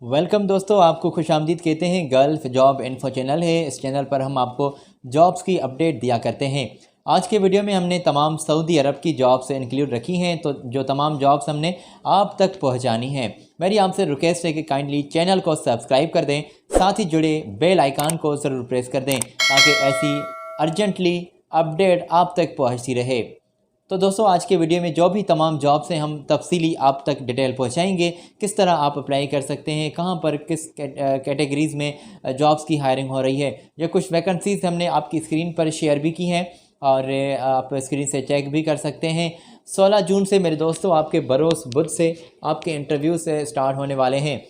Welcome दोस्तों, आपको खुशामदीद कहते हैं। गल्फ़ जॉब इन्फो चैनल है। इस चैनल पर हम आपको जॉब्स की अपडेट दिया करते हैं। आज के वीडियो में हमने तमाम सऊदी अरब की जॉब्स इंक्लूड रखी हैं, तो जो तमाम जॉब्स हमने आप तक पहुंचानी हैं। मेरी आपसे रिक्वेस्ट है कि काइंडली चैनल को सब्सक्राइब कर दें, साथ ही जुड़े बेल आइकन को ज़रूर प्रेस कर दें ताकि ऐसी अर्जेंटली अपडेट आप तक पहुँचती रहे। तो दोस्तों, आज के वीडियो में जो भी तमाम जॉब्स हैं हम तफसीली आप तक डिटेल पहुंचाएंगे। किस तरह आप अप्लाई कर सकते हैं, कहां पर किस कैटेगरीज़ में जॉब्स की हायरिंग हो रही है। ये कुछ वैकेंसीज़ हमने आपकी स्क्रीन पर शेयर भी की हैं और आप स्क्रीन से चेक भी कर सकते हैं। 16 जून से मेरे दोस्तों आपके बरोस बुध से आपके इंटरव्यू से स्टार्ट होने वाले हैं।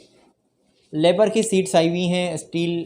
लेबर की सीट्स आई हुई हैं। स्टील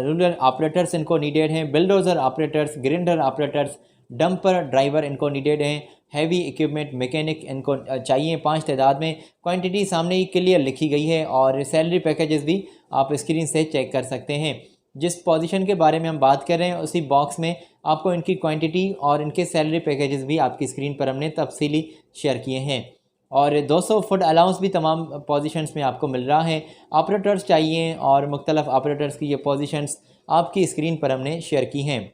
रूरल ऑपरेटर्स इनको नीडेड हैं। Bulldozer operators, grinder operators, dumper driver इनको नीडेड हैं। हैवी इक्विपमेंट मैकेनिक इनको चाहिए 5 तादाद में। क्वांटिटी सामने ही क्लियर लिखी गई है और सैलरी पैकेजेस भी आप स्क्रीन से चेक कर सकते हैं। जिस पोजीशन के बारे में हम बात कर रहे हैं उसी बॉक्स में आपको इनकी क्वांटिटी और इनके सैलरी पैकेजेस भी आपकी स्क्रीन पर हमने तफसीली शेयर किए हैं। और 200 फुड अलाउंस भी तमाम पोजीशंस में आपको मिल रहा है। ऑपरेटर्स चाहिए और मुख्तलिफ ऑपरेटर्स की ये पोजीशंस आपकी स्क्रीन पर हमने शेयर की हैं।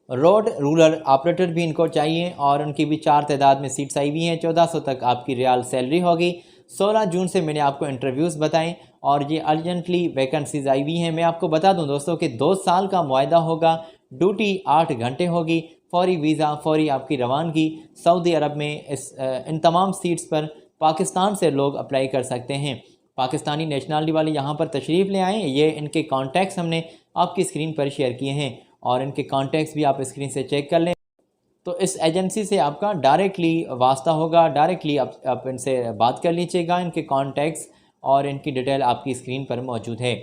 रोड रूरल ऑपरेटर भी इनको चाहिए और उनकी भी 4 तादाद में सीट्स आई हुई हैं। 1400 तक आपकी रियाल सैलरी होगी। 16 जून से मैंने आपको इंटरव्यूज़ बताएं और ये अर्जेंटली वैकेंसीज आई हुई हैं। मैं आपको बता दूं दोस्तों कि 2 साल का मुआहदा होगा। ड्यूटी 8 घंटे होगी। फौरी वीज़ा, फौरी आपकी रवानगी। सऊदी अरब में इन तमाम सीट्स पर पाकिस्तान से लोग अप्लाई कर सकते हैं। पाकिस्तानी नेशनलिटी वाले यहाँ पर तशरीफ़ ले आएँ। ये इनके कॉन्टैक्ट्स हमने आपकी स्क्रीन पर शेयर किए हैं और इनके कॉन्टैक्ट्स भी आप स्क्रीन से चेक कर लें। तो इस एजेंसी से आपका डायरेक्टली वास्ता होगा। डायरेक्टली आप इनसे बात कर लीजिएगा। इनके कॉन्टैक्ट्स और इनकी डिटेल आपकी स्क्रीन पर मौजूद है।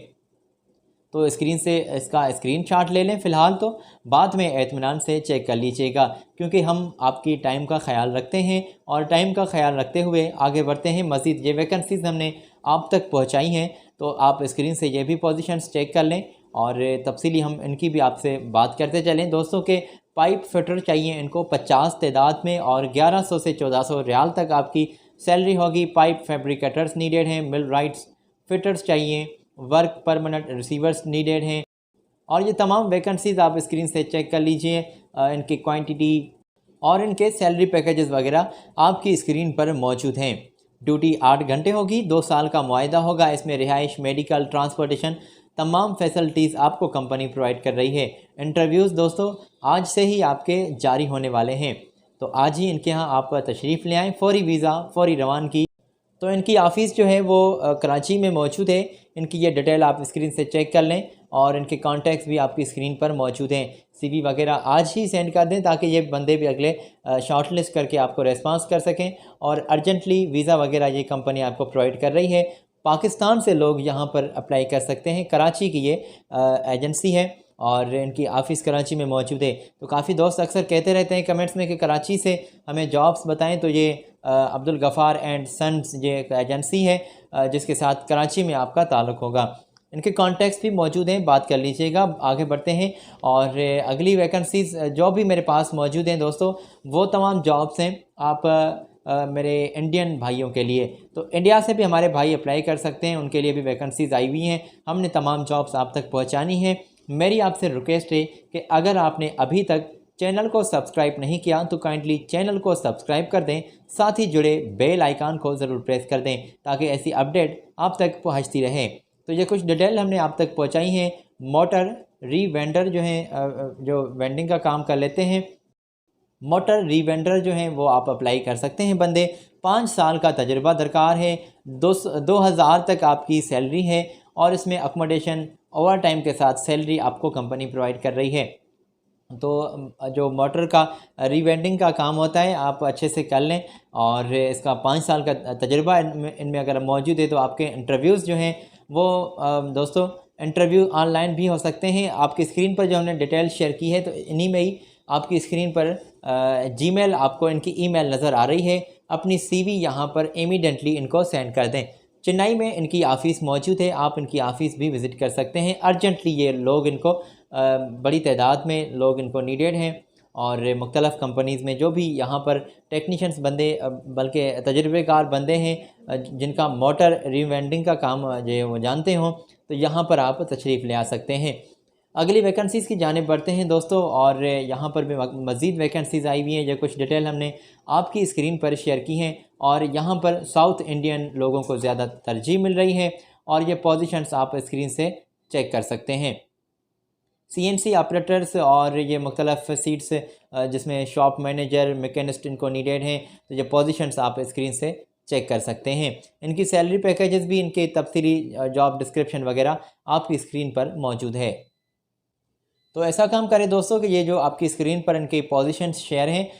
तो स्क्रीन से इसका स्क्रीनशॉट ले लें फ़िलहाल, तो बाद में इत्मीनान से चेक कर लीजिएगा क्योंकि हम आपकी टाइम का ख्याल रखते हैं और टाइम का ख्याल रखते हुए आगे बढ़ते हैं। मज़ीद ये वैकेंसीज़ हमने आप तक पहुंचाई हैं, तो आप स्क्रीन से ये भी पोजीशंस चेक कर लें और तफसीली हम इनकी भी आपसे बात करते चलें। दोस्तों के पाइप फिटर चाहिए इनको 50 तादाद में और 1100 से 1400 रियाल तक आपकी सैलरी होगी। पाइप फैब्रिकेटर्स नीडेड हैं। मिल राइट्स फिटर्स चाहिए। वर्क परमानेंट रिसीवर्स नीडेड हैं और ये तमाम वैकेंसीज़ आप स्क्रीन से चेक कर लीजिए। इनकी क्वांटिटी और इनके सैलरी पैकेजेस वगैरह आपकी स्क्रीन पर मौजूद हैं। ड्यूटी 8 घंटे होगी। 2 साल का मुआहदा होगा। इसमें रिहाइश, मेडिकल, ट्रांसपोर्टेशन तमाम फैसिलिटीज़ आपको कंपनी प्रोवाइड कर रही है। इंटरव्यूज़ दोस्तों आज से ही आपके जारी होने वाले हैं, तो आज ही इनके यहाँ आप तशरीफ़ ले आएँ। फौरी वीज़ा, फौरी रवानगी। तो इनकी ऑफ़िस जो है वो कराची में मौजूद है। इनकी ये डिटेल आप स्क्रीन से चेक कर लें और इनके कॉन्टैक्ट्स भी आपकी स्क्रीन पर मौजूद हैं। सीवी वगैरह आज ही सेंड कर दें ताकि ये बंदे भी अगले शॉर्टलिस्ट करके आपको रेस्पॉन्स कर सकें और अर्जेंटली वीज़ा वगैरह ये कंपनी आपको प्रोवाइड कर रही है। पाकिस्तान से लोग यहाँ पर अप्लाई कर सकते हैं। कराची की ये एजेंसी है और इनकी ऑफ़िस कराची में मौजूद है। तो काफ़ी दोस्त अक्सर कहते रहते हैं कमेंट्स में कि कराची से हमें जॉब्स बताएं, तो ये अब्दुल गफ़ार एंड सन्स ये एक एजेंसी है जिसके साथ कराची में आपका ताल्लुक़ होगा। इनके कॉन्टैक्ट्स भी मौजूद हैं, बात कर लीजिएगा। आगे बढ़ते हैं और अगली वैकेंसीज़ जो भी मेरे पास मौजूद हैं दोस्तों, वो तमाम जॉब्स हैं आप मेरे इंडियन भाइयों के लिए। तो इंडिया से भी हमारे भाई अप्लाई कर सकते हैं, उनके लिए भी वैकेंसीज़ आई हुई हैं। हमने तमाम जॉब्स आप तक पहुंचानी है। मेरी आपसे रिक्वेस्ट है कि अगर आपने अभी तक चैनल को सब्सक्राइब नहीं किया तो काइंडली चैनल को सब्सक्राइब कर दें, साथ ही जुड़े बेल आइकन को ज़रूर प्रेस कर दें ताकि ऐसी अपडेट आप तक पहुँचती रहे। तो ये कुछ डिटेल हमने आप तक पहुँचाई हैं। मोटर रीवेंडर जो हैं, जो वेंडिंग का काम कर लेते हैं, मोटर रीवेंडर जो हैं वो आप अप्लाई कर सकते हैं। बंदे 5 साल का तजुर्बा दरकार है। 2000 तक आपकी सैलरी है और इसमें अकोमोडेशन ओवर टाइम के साथ सैलरी आपको कंपनी प्रोवाइड कर रही है। तो जो मोटर का रीवेंडिंग का काम होता है आप अच्छे से कर लें और इसका 5 साल का तजुर्बा इनमें अगर मौजूद है तो आपके इंटरव्यूज़ जो हैं वो दोस्तों इंटरव्यू ऑनलाइन भी हो सकते हैं। आपकी स्क्रीन पर जो हमने डिटेल शेयर की है तो इन्हीं में ही आपकी स्क्रीन पर जीमेल आपको इनकी ईमेल नज़र आ रही है। अपनी सीवी यहाँ पर इमीडिएटली इनको सेंड कर दें। चेन्नई में इनकी ऑफ़िस मौजूद है, आप इनकी ऑफ़िस भी विज़िट कर सकते हैं। अर्जेंटली ये लोग इनको बड़ी तादाद में लोग इनको नीडेड हैं। और मुख्तलिफ़ कंपनीज़ में जो भी यहाँ पर टेक्नीशियंस बंदे बल्कि तजुर्बेकार बंदे हैं जिनका मोटर रीवेंडिंग का काम जो वो जानते हों, तो यहाँ पर आप तशरीफ़ ले आ सकते हैं। अगली वैकेंसीज़ की जानिब बढ़ते हैं दोस्तों, और यहाँ पर भी मज़ीद वैकेंसीज़ आई हुई हैं जो कुछ डिटेल हमने आपकी स्क्रीन पर शेयर की हैं। और यहाँ पर साउथ इंडियन लोगों को ज़्यादा तरजीह मिल रही है और ये पोजीशंस आप स्क्रीन से चेक कर सकते हैं। CNC ऑपरेटर्स और ये मुख्तलिफ सीट्स जिसमें शॉप मैनेजर मैकेनिस्ट इनको नीडेड हैं, तो ये पोजीशंस आप स्क्रीन से चेक कर सकते हैं। इनकी सैलरी पैकेजेस भी, इनके तफसीली जॉब डिस्क्रिप्शन वगैरह आपकी स्क्रीन पर मौजूद है। तो ऐसा काम करें दोस्तों कि ये जो आपकी स्क्रीन पर इनके पोजीशंस शेयर हैं,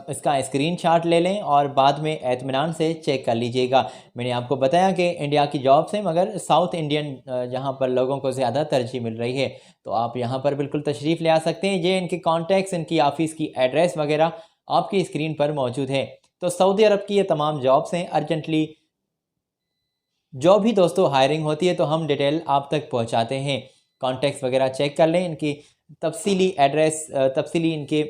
इसका स्क्रीनशॉट ले लें और बाद में इत्मीनान से चेक कर लीजिएगा। मैंने आपको बताया कि इंडिया की जॉब्स हैं मगर साउथ इंडियन जहाँ पर लोगों को ज़्यादा तरजीह मिल रही है, तो आप यहाँ पर बिल्कुल तशरीफ़ ले आ सकते हैं। ये इनके कॉन्टैक्ट्स, इनकी ऑफ़िस की एड्रेस वगैरह आपकी स्क्रीन पर मौजूद है। तो सऊदी अरब की ये तमाम जॉब्स हैं। अर्जेंटली जो भी दोस्तों हायरिंग होती है तो हम डिटेल आप तक पहुँचाते हैं। कॉन्टैक्ट्स वगैरह चेक कर लें, इनकी तफसीली एड्रेस, तफसीली इनके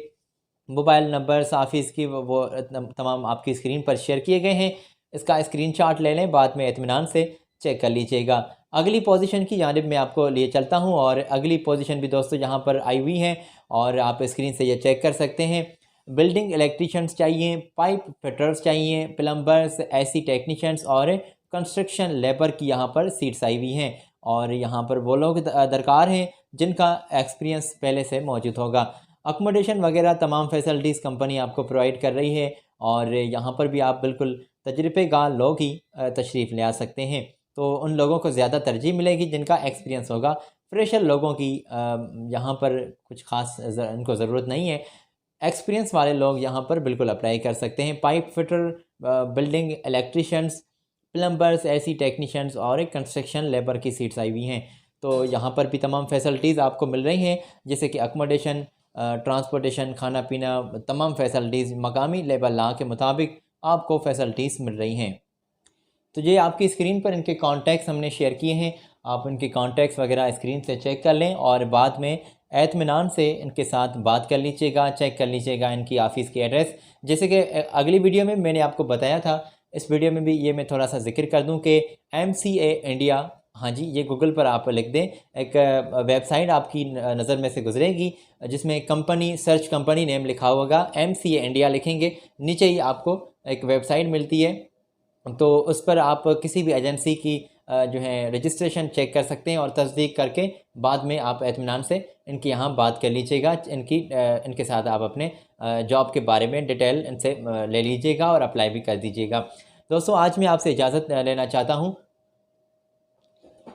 मोबाइल नंबर्स, ऑफिस की वो तमाम आपकी स्क्रीन पर शेयर किए गए हैं। इसका स्क्रीनशॉट ले लें, बाद में इत्मीनान से चेक कर लीजिएगा। अगली पोजीशन की जानिब मैं आपको लिए चलता हूं, और अगली पोजीशन भी दोस्तों यहाँ पर आई हुई है और आप स्क्रीन से ये चेक कर सकते हैं। बिल्डिंग इलेक्ट्रीशियंस चाहिए, पाइप फिटर्स चाहिए, प्लम्बर्स, ऐसी टेक्नीशियंस और कंस्ट्रक्शन लेबर की यहाँ पर सीट्स आई हुई हैं। और यहाँ पर वो लोग दरकार हैं जिनका एक्सपीरियंस पहले से मौजूद होगा। अकोमोडेशन वगैरह तमाम फैसिलिटीज़ कंपनी आपको प्रोवाइड कर रही है, और यहाँ पर भी आप बिल्कुल तजर्बेकार लोग ही तशरीफ़ ले आ सकते हैं। तो उन लोगों को ज़्यादा तरजीह मिलेगी जिनका एक्सपीरियंस होगा। फ्रेशर लोगों की यहाँ पर कुछ ख़ास इनको ज़रूरत नहीं है। एक्सपीरियंस वाले लोग यहाँ पर बिल्कुल अप्लाई कर सकते हैं। Pipe fitter, building electricians, plumbers, ऐसी टेक्नीशियंस और एक कंस्ट्रक्शन लेबर की सीट्स आई हुई हैं। तो यहाँ पर भी तमाम फैसिलिटीज़ आपको मिल रही हैं, जैसे कि अकोमोडेशन, ट्रांसपोर्टेशन, खाना पीना, तमाम फैसिलिटीज़ मकामी लेबर लॉ के मुताबिक आपको फैसिलिटीज़ मिल रही हैं। तो ये आपकी स्क्रीन पर इनके कॉन्टैक्ट्स हमने शेयर किए हैं। आप इनके कॉन्टैक्ट्स वगैरह स्क्रीन से चेक कर लें और बाद में इत्मीनान से इनके साथ बात कर लीजिएगा, चेक कर लीजिएगा इनकी ऑफ़िस की एड्रेस। जैसे कि अगली वीडियो में मैंने आपको बताया था, इस वीडियो में भी ये मैं थोड़ा सा जिक्र कर दूं कि MCA इंडिया, हाँ जी, ये गूगल पर आप लिख दें, एक वेबसाइट आपकी नज़र में से गुजरेगी जिसमें कंपनी सर्च, कंपनी नेम लिखा होगा, MCA इंडिया लिखेंगे, नीचे ही आपको एक वेबसाइट मिलती है। तो उस पर आप किसी भी एजेंसी की जो है रजिस्ट्रेशन चेक कर सकते हैं और तस्दीक करके बाद में आप इत्मीनान से इनके यहाँ बात कर लीजिएगा। इनके साथ आप अपने जॉब के बारे में डिटेल इनसे ले लीजिएगा और अप्लाई भी कर दीजिएगा। दोस्तों आज मैं आपसे इजाज़त लेना चाहता हूँ।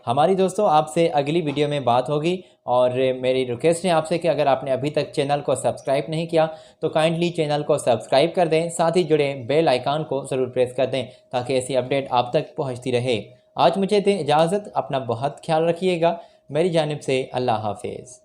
हमारी दोस्तों आपसे अगली वीडियो में बात होगी, और मेरी रिक्वेस्ट है आपसे कि अगर आपने अभी तक चैनल को सब्सक्राइब नहीं किया तो काइंडली चैनल को सब्सक्राइब कर दें, साथ ही जुड़े बेल आइकन को ज़रूर प्रेस कर दें ताकि ऐसी अपडेट आप तक पहुंचती रहे। आज मुझे दें इजाज़त, अपना बहुत ख्याल रखिएगा। मेरी जानिब से अल्लाह हाफिज़।